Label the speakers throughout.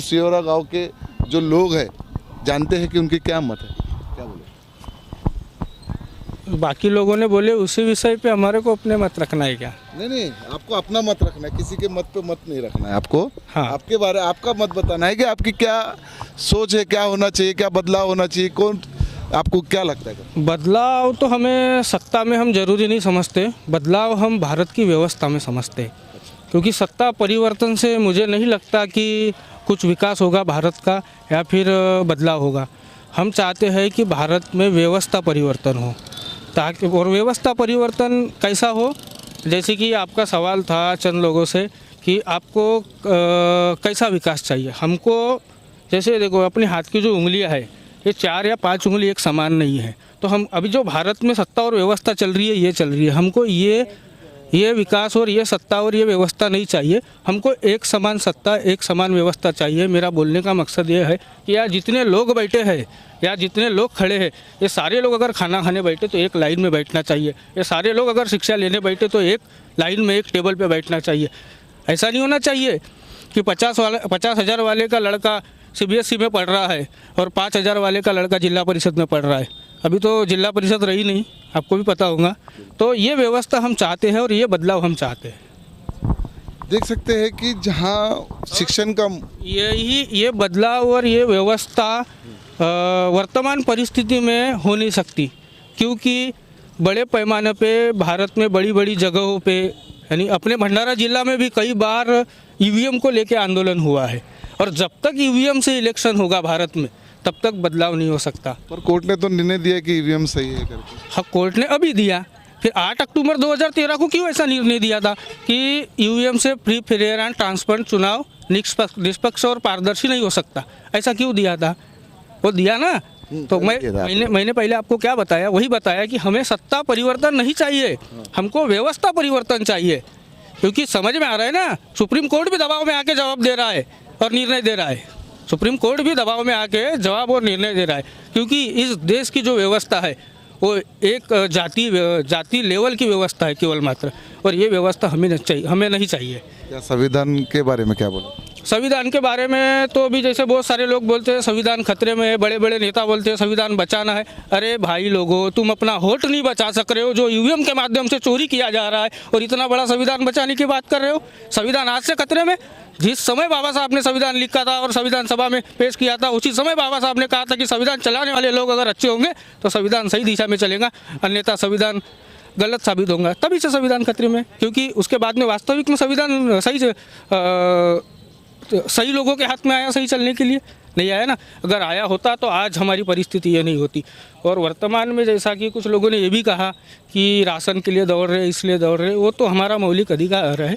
Speaker 1: सियोरा गांव के जो लोग हैं जानते हैं कि उनकी क्या मत है, क्या बोले?
Speaker 2: बाकी लोगों ने बोले उसी विषय पे हमारे को अपने मत रखना है क्या?
Speaker 1: नहीं, आपको अपना मत रखना है, किसी के मत पे मत नहीं रखना है आपको।
Speaker 2: हाँ।
Speaker 1: आपके बारे आपका मत बताना है कि आपकी क्या सोच है, क्या होना चाहिए, क्या बदलाव होना चाहिए, कौन आपको क्या लगता है?
Speaker 2: बदलाव तो हमें सत्ता में हम जरूरी नहीं समझते, बदलाव हम भारत की व्यवस्था में समझते हैं। क्योंकि सत्ता परिवर्तन से मुझे नहीं लगता कि कुछ विकास होगा भारत का या फिर बदलाव होगा। हम चाहते हैं कि भारत में व्यवस्था परिवर्तन हो, ताकि और व्यवस्था परिवर्तन कैसा हो, जैसे कि आपका सवाल था चंद लोगों से कि आपको कैसा विकास चाहिए। हमको जैसे देखो अपने हाथ की जो उंगलियां है ये 4 या 5 उंगली एक समान नहीं है। तो हम अभी जो भारत में सत्ता और व्यवस्था चल रही है ये चल रही है, हमको ये विकास और ये सत्ता और ये व्यवस्था नहीं चाहिए। हमको एक समान सत्ता एक समान व्यवस्था चाहिए। मेरा बोलने का मकसद ये है कि यार जितने लोग बैठे हैं या जितने लोग खड़े हैं ये सारे लोग अगर खाना खाने बैठे तो एक लाइन में बैठना चाहिए। ये सारे लोग अगर शिक्षा लेने बैठे तो एक लाइन में एक टेबल पे बैठना चाहिए। ऐसा नहीं होना चाहिए कि 50,000 वाले का लड़का CBSE में पढ़ रहा है और 5,000 वाले का लड़का जिला परिषद में पढ़ रहा है। अभी तो जिला परिषद रही नहीं, आपको भी पता होगा। तो ये व्यवस्था हम चाहते हैं और ये बदलाव हम चाहते हैं।
Speaker 1: देख सकते हैं कि जहाँ शिक्षण का
Speaker 2: ये बदलाव और ये व्यवस्था वर्तमान परिस्थिति में हो नहीं सकती, क्योंकि बड़े पैमाने पे भारत में बड़ी बड़ी जगहों पे यानी अपने भंडारा जिला में भी कई बार EVM को लेके आंदोलन हुआ है। और जब तक EVM से इलेक्शन होगा भारत में तब तक बदलाव नहीं हो सकता।
Speaker 1: पर कोर्ट ने तो निर्णय दिया कि EVM सही है करके।
Speaker 2: हाँ, कोर्ट ने अभी दिया, फिर 8 अक्टूबर 2013 को क्यों ऐसा निर्णय दिया था कि EVM से फ्री फेयर एंड ट्रांसपेरेंट चुनाव निष्पक्ष और पारदर्शी नहीं हो सकता? ऐसा क्यों दिया था? वो दिया ना। तो मैंने पहले आपको क्या बताया, वही बताया कि हमें सत्ता परिवर्तन नहीं चाहिए, हमको व्यवस्था परिवर्तन चाहिए। क्योंकि समझ में आ रहा है ना, सुप्रीम कोर्ट भी दबाव में आके जवाब दे रहा है और निर्णय दे रहा है। सुप्रीम कोर्ट भी दबाव में आके जवाब और निर्णय दे रहा है, क्योंकि इस देश की जो व्यवस्था है वो एक जाति लेवल की व्यवस्था है केवल मात्र, और ये व्यवस्था हमें नहीं चाहिए।
Speaker 1: क्या संविधान के बारे में क्या बोला?
Speaker 2: संविधान के बारे में तो अभी जैसे बहुत सारे लोग बोलते हैं संविधान खतरे में है, बड़े बड़े नेता बोलते हैं संविधान बचाना है। अरे भाई लोगों, तुम अपना वोट नहीं बचा सक रहे हो, जो EVM के माध्यम से चोरी किया जा रहा है, और इतना बड़ा संविधान बचाने की बात कर रहे हो। संविधान आज से खतरे में? जिस समय बाबा साहब ने संविधान लिखा था और संविधान सभा में पेश किया था, उसी समय बाबा साहब ने कहा था कि संविधान चलाने वाले लोग अगर अच्छे होंगे तो संविधान सही दिशा में चलेगा, अन्यथा संविधान गलत साबित होगा। तभी से संविधान खतरे में, क्योंकि उसके बाद में वास्तविक में संविधान सही लोगों के हाथ में आया, सही चलने के लिए नहीं आया ना। अगर आया होता तो आज हमारी परिस्थिति ये नहीं होती। और वर्तमान में जैसा कि कुछ लोगों ने ये भी कहा कि राशन के लिए दौड़ रहे, इसलिए दौड़ रहे, वो तो हमारा मौलिक अधिकार है,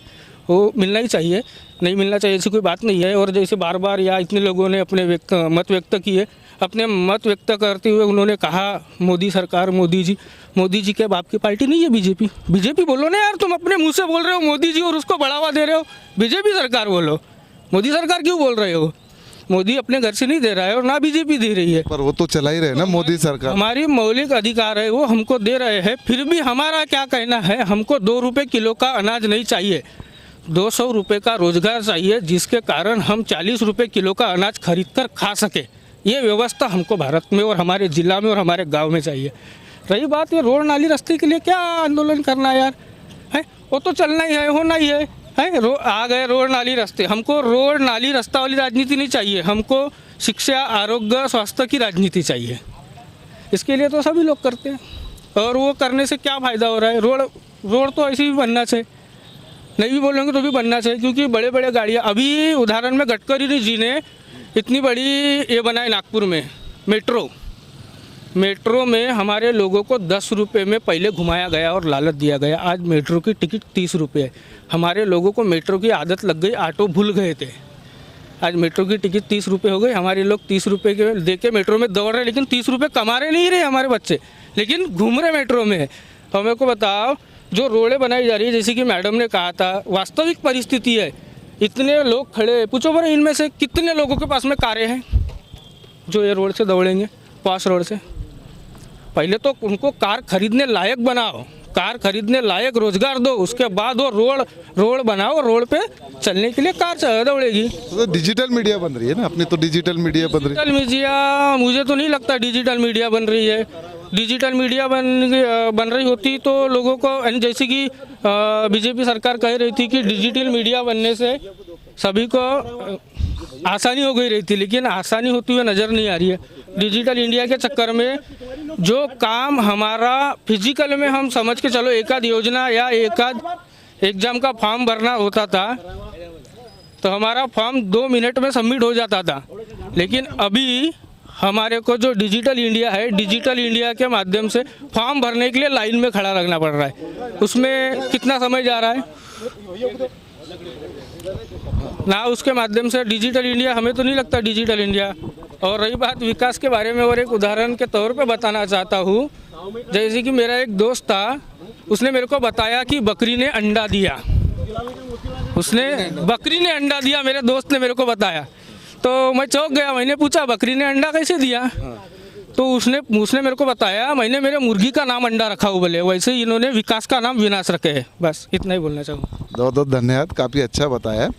Speaker 2: वो मिलना ही चाहिए, नहीं मिलना चाहिए ऐसी कोई बात नहीं है। और जैसे बार बार या इतने लोगों ने अपने मत व्यक्त किए, अपने मत व्यक्त करते हुए उन्होंने कहा मोदी सरकार, मोदी जी के बाप की पार्टी नहीं है बीजेपी बोलो ना यार, तुम अपने मुंह से बोल रहे हो मोदी जी और उसको बढ़ावा दे रहे हो। बीजेपी सरकार बोलो, मोदी सरकार क्यों बोल रहे हो? मोदी अपने घर से नहीं दे रहा है और ना बीजेपी दे रही है।
Speaker 1: पर वो तो चला ही रहे ना मोदी सरकार।
Speaker 2: हमारी मौलिक अधिकार है, वो हमको दे रहे हैं। फिर भी हमारा क्या कहना है, हमको 2 रुपये किलो का अनाज नहीं चाहिए, 200 रुपये का रोजगार चाहिए, जिसके कारण हम 40 रुपये किलो का अनाज खरीद कर खा सके। ये व्यवस्था हमको भारत में और हमारे ज़िला में और हमारे गांव में चाहिए। रही बात ये रोड नाली रास्ते के लिए क्या आंदोलन करना यार है, वो तो चलना ही है, होना ही है। आ गए रोड नाली रास्ते, हमको रोड नाली रास्ता वाली राजनीति नहीं चाहिए, हमको शिक्षा आरोग्य स्वास्थ्य की राजनीति चाहिए। इसके लिए तो सभी लोग करते हैं, और वो करने से क्या फ़ायदा हो रहा है? रोड तो ऐसे भी बनना चाहिए, नहीं भी बोलेंगे तो भी बनना चाहिए, क्योंकि बड़े बड़े गाड़ियाँ, अभी उदाहरण में गडकरी जी ने इतनी बड़ी ये बनाई नागपुर में मेट्रो में हमारे लोगों को 10 रुपये में पहले घुमाया गया और लालच दिया गया। आज मेट्रो की टिकट 30 रुपये है। हमारे लोगों को मेट्रो की आदत लग गई, ऑटो भूल गए थे। आज मेट्रो की टिकट 30 रुपये हो गई, हमारे लोग 30 रुपये के दे के मेट्रो में दौड़ रहे, लेकिन 30 रुपये कमा रहे नहीं रहे हमारे बच्चे, लेकिन घूम रहे मेट्रो में। तो हमें को बताओ, जो रोडें बनाई जा रही है, जैसे कि मैडम ने कहा था, वास्तविक परिस्थिति है, इतने लोग खड़े, पूछो बड़े इनमें से कितने लोगों के पास में कारें हैं जो ये रोड से दौड़ेंगे, पास रोड से? पहले तो उनको कार खरीदने लायक बनाओ, कार खरीदने लायक रोजगार दो, उसके बाद वो रोड बनाओ, रोड पे चलने के लिए कार दौड़ेगी।
Speaker 1: तो डिजिटल मीडिया बन रही है ना अपनी, तो डिजिटल मीडिया बन रही है।
Speaker 2: डिजिटल मीडिया, मुझे तो नहीं लगता डिजिटल मीडिया बन रही है। डिजिटल मीडिया बन रही होती तो लोगों को, जैसे कि बीजेपी सरकार कह रही थी कि डिजिटल मीडिया बनने से सभी को आसानी हो गई रही थी, लेकिन आसानी होती हुई नज़र नहीं आ रही है। डिजिटल इंडिया के चक्कर में जो काम हमारा फिजिकल में, हम समझ के चलो एक आध योजना या एक आध एग्ज़ाम का फॉर्म भरना होता था तो हमारा फॉर्म 2 मिनट में सबमिट हो जाता था, लेकिन अभी हमारे को जो डिजिटल इंडिया है, डिजिटल इंडिया के माध्यम से फॉर्म भरने के लिए लाइन में खड़ा रहना पड़ रहा है। उसमें कितना समय जा रहा है ना, उसके माध्यम से डिजिटल इंडिया, हमें तो नहीं लगता डिजिटल इंडिया। और रही बात विकास के बारे में, और एक उदाहरण के तौर पे बताना चाहता हूँ, जैसे कि मेरा एक दोस्त था, उसने मेरे को बताया कि बकरी ने अंडा दिया, बकरी ने अंडा दिया, मेरे दोस्त ने मेरे को बताया। तो मैं चौंक गया, मैंने पूछा बकरी ने अंडा कैसे दिया? तो उसने मेरे को बताया, मैंने मेरे मुर्गी का नाम अंडा रखा हुआ, बोले वैसे ही इन्होंने विकास का नाम विनाश रखे है। बस इतना ही बोलना चाहूँगा।
Speaker 1: बहुत बहुत धन्यवाद, काफ़ी अच्छा बताया।